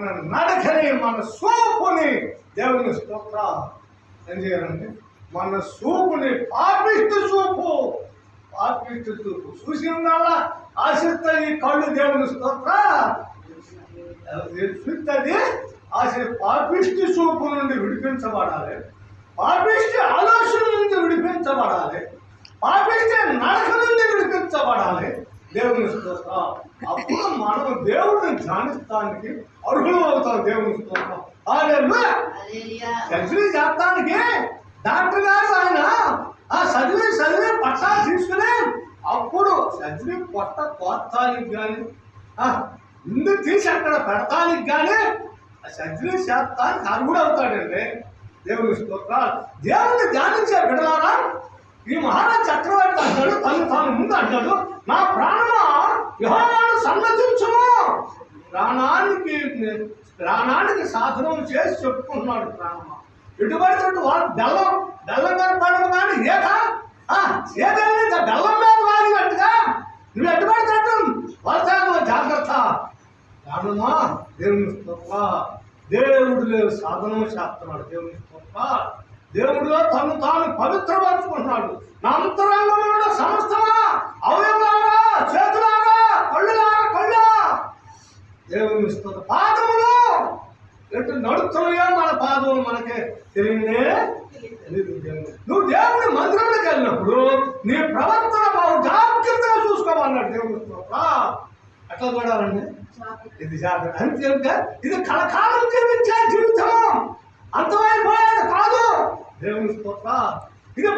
మన నడకని, మన సూపుని దేవుని స్తోత్ర ఏం చేయాలంటే మన సూపుని పాపిస్తూ చూపు చూసినల్లా ఆశిస్తాయి కళ్ళు దేవుని స్తోత్ర చూస్తుంది. పాపిష్టి చూపు నుండి విడిపించబడాలి, పాపిష్టి ఆలోచన నుండి విడిపించబడాలి, పాపిష్టి నడక నుండి విడిపించబడాలి దేవుని స్తోత్రం. అప్పుడు మనం దేవుడిని ధ్యానిస్తానికి అర్హులు అవుతాం దేవుని స్తోత్రం. సర్జరీ చేస్తానికి డాక్టర్ గారు ఆయన చదివి పట్టాలు తీసుకుని అప్పుడు సర్జరీ పొట్ట కోస్తానికి కానీ ముందు తీసి అక్కడ పెడతానికి కానీ సర్జరీ చేస్తానికి అర్హుడు అవుతాడండి దేవుని స్తోత్రాలు. దేవుడిని ధ్యానించే బిడ్డలారా, ఈ మహారాజ్ చక్రవర్తి అంటాడు, తాను ముందు అంటాడు, నా ప్రాణమా యెహోవాను సన్నతించుము. ప్రాణానికి సాధనం చేసి చెప్పుకుంటున్నాడు. ప్రాణమా ఇటువంటి వాళ్ళు బెల్లం మీద పడడం కానీ ఏదైనా బెల్లం మీద వాడినట్టుగా నువ్వు ఎటుపడినట్టు వస్తాను, జాగ్రత్త. ప్రాణమా దేవుని స్తోత్ర. దేవుడిలో సాధనం చేస్తున్నాడు దేవుని స్తోత్ర. దేవుడిలో తాను పవిత్రపరుచుకుంటున్నాడు. నా అంతరంగంలో సమస్తమా అవయవాలా, చేతులారా, కళ్ళు దేవుని స్తోత్ర. పాదములు ఎటు నడుస్తున్నాయో మన పాదములు మనకే తెలియదే. నువ్వు దేవుడి మందిరంలోకి వెళ్ళినప్పుడు నీ ప్రవర్తన బాగు జాగ్రత్తగా చూసుకోమన్నాడు దేవుని స్తోత్ర. ఎట్లా చూడాలండి? ఇది జాగ్రత్త అంతే. ఇది కలకాలం జీవించే జీవితం, అంతమైపోయేది కాదు దేవుని స్తోత్ర. ఇది